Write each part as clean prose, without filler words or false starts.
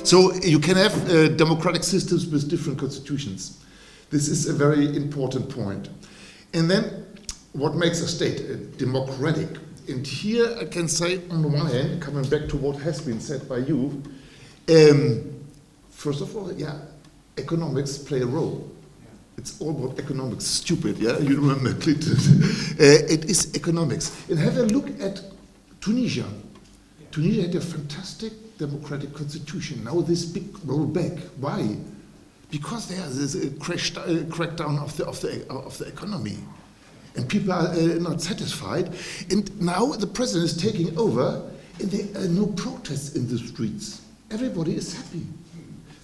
So you can have democratic systems with different constitutions. This is a very important point. And then, what makes a state democratic? And here I can say, on the one hand, coming back to what has been said by you, first of all, yeah, economics play a role. It's all about economics. Stupid, yeah? You remember Clinton. It is economics. And have a look at Tunisia. Tunisia had a fantastic democratic constitution. Now this big rollback. Why? Because there is a crackdown of the economy. And people are not satisfied. And now the president is taking over, and there are no protests in the streets. Everybody is happy.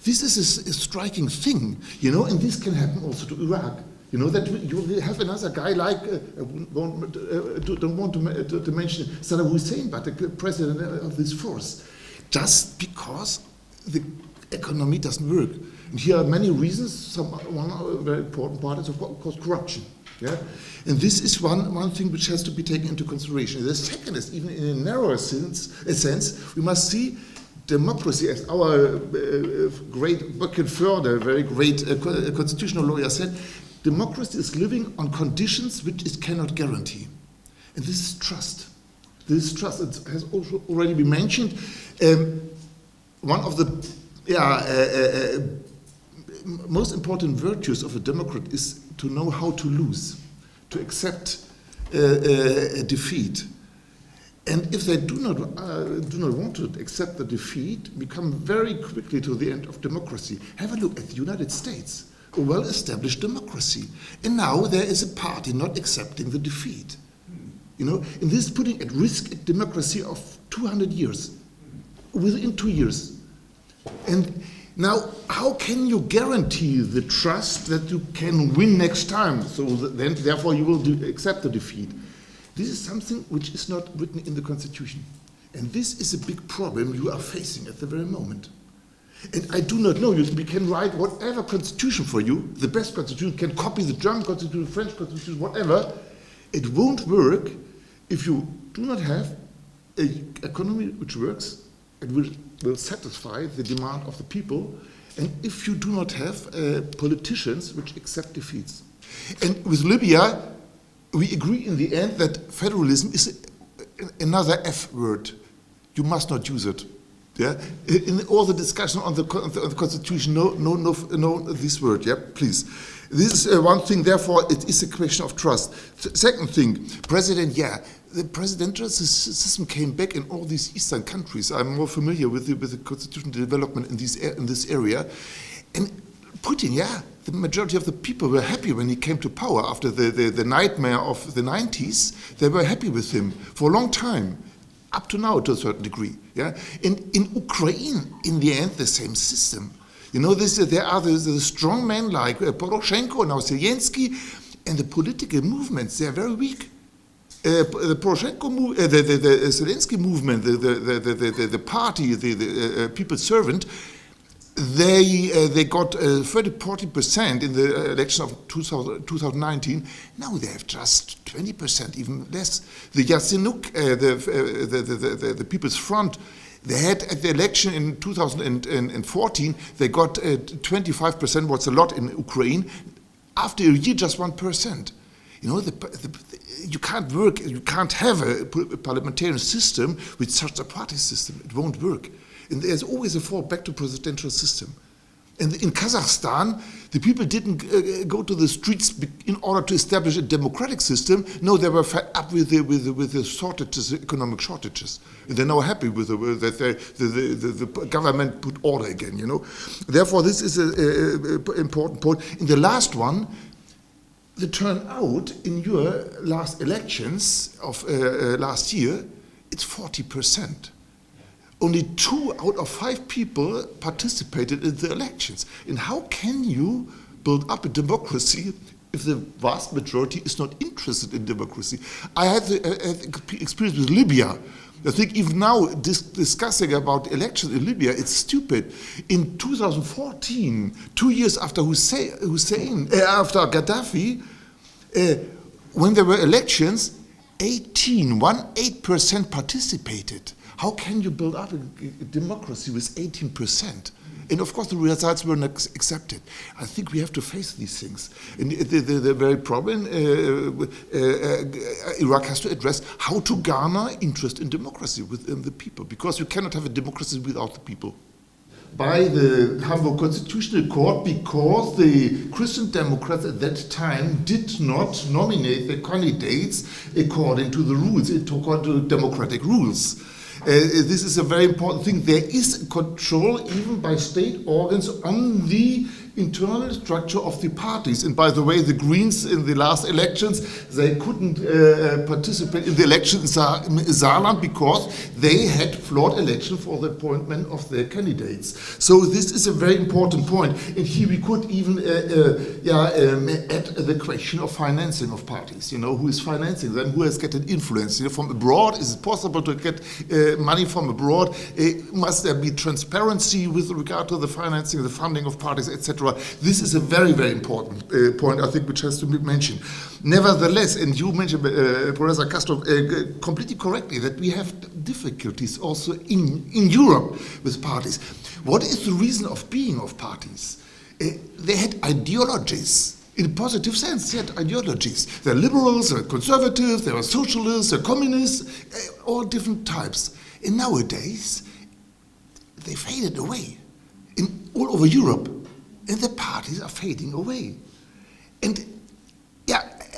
This is a striking thing, you know, and this can happen also to Iraq. You know, that you will have another guy like, don't want to mention Saddam Hussein, but the president of this force, just because the economy doesn't work. And here are many reasons. One very important part is, of course, corruption. Yeah? And this is one thing which has to be taken into consideration. The second is, even in a narrower sense, we must see democracy, as our great Böckenförde, very great constitutional lawyer said, democracy is living on conditions which it cannot guarantee. And this is trust. This is trust. It has also already been mentioned. One of the most important virtues of a democrat is to know how to lose, to accept a defeat. And if they do not want to accept the defeat, we come very quickly to the end of democracy. Have a look at the United States, a well-established democracy. And now there is a party not accepting the defeat. You know, and this is putting at risk a democracy of 200 years, within 2 years. And now, how can you guarantee the trust that you can win next time? So then, therefore, you will accept the defeat. This is something which is not written in the Constitution. And this is a big problem you are facing at the very moment. And I do not know, we can write whatever constitution for you, the best constitution, can copy the German constitution, French constitution, whatever. It won't work if you do not have an economy which works and will satisfy the demand of the people, and if you do not have politicians which accept defeats. And with Libya, we agree in the end that federalism is another F word. You must not use it. Yeah? In all the discussion on the constitution, no, this word. Yeah, please. This is one thing. Therefore, it is a question of trust. Second thing, president. Yeah, the presidential system came back in all these eastern countries. I'm more familiar with the constitutional development in this area, and Putin. Yeah. The majority of the people were happy when he came to power after the nightmare of the 90s. They were happy with him for a long time, up to now to a certain degree. Yeah? In Ukraine, in the end, the same system. You know, there are the strong men like Poroshenko, now Zelensky, and the political movements, they are very weak. The Poroshenko the Zelensky movement, the party, the people's servant, they got 30-40% in the election of 2019. Now they have just 20%, even less. The Yasenuk, the People's Front, they had at the election in 2014, they got 25%, what's a lot in Ukraine. After a year, just 1%. You know, you can't work, you can't have a parliamentarian system with such a party system. It won't work. And there's always a fall back to presidential system. And in Kazakhstan, the people didn't go to the streets in order to establish a democratic system. No, they were fed up with the shortages, economic shortages. And they're now happy with that the government put order again, you know. Therefore, this is an important point. In the last one, the turnout in your last elections of last year, it's 40%. Only 2 out of 5 people participated in the elections. And how can you build up a democracy if the vast majority is not interested in democracy? I had the experience with Libya. I think even now discussing about elections in Libya, it's stupid. In 2014, 2 years after after Gaddafi, when there were elections, 18% participated. How can you build up a democracy with 18%? And of course, the results were not accepted. I think we have to face these things. And the very problem Iraq has to address, how to garner interest in democracy within the people, because you cannot have a democracy without the people. By the Hamburg Constitutional Court, because the Christian Democrats at that time did not nominate the candidates according to the rules, according to democratic rules. This is a very important thing. There is control even by state organs on the internal structure of the parties. And by the way, the Greens in the last elections, they couldn't participate in the election in Saarland because they had flawed election for the appointment of their candidates. So this is a very important point. And here we could even add the question of financing of parties. You know, who is financing them? Who has getting influence? You know, from abroad, is it possible to get money from abroad? Must there be transparency with regard to the financing, the funding of parties, etc.? This is a very, very important point, I think, which has to be mentioned. Nevertheless, and you mentioned, Professor Castro, completely correctly, that we have difficulties also in Europe with parties. What is the reason of being of parties? They had ideologies. In a positive sense, they had ideologies. There are liberals, there are conservatives, there are socialists, there are communists, all different types. And nowadays, they faded away all over Europe. And the parties are fading away. And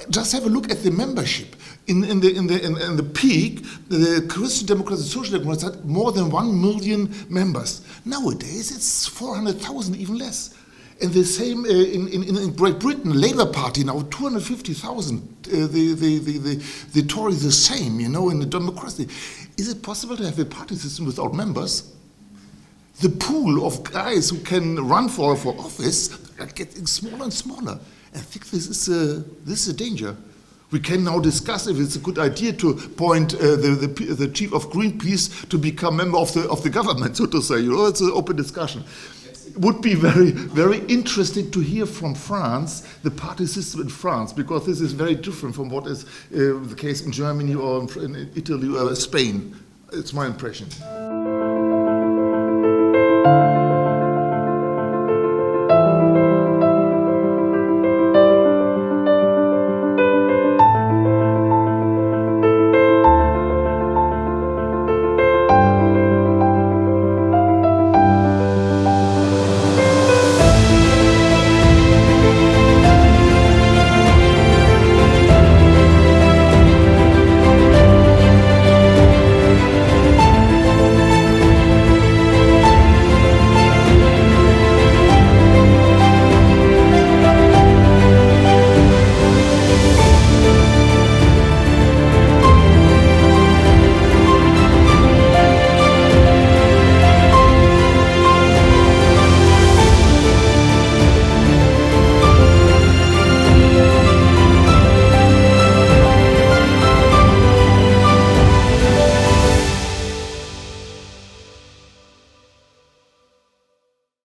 just have a look at the membership. In the peak, the Christian Democrats and Social Democrats had more than 1 million members. Nowadays, it's 400,000, even less. And the same in Great Britain, the Labour Party now 250,000. The Tories the same, you know, in the democracy. Is it possible to have a party system without members? The pool of guys who can run for office are getting smaller and smaller. I think this is a danger. We can now discuss if it's a good idea to appoint the chief of Greenpeace to become member of the government, so to say. You know, it's an open discussion. It would be very, very interesting to hear from France, the party system in France, because this is very different from what is the case in Germany or in Italy or Spain. It's my impression.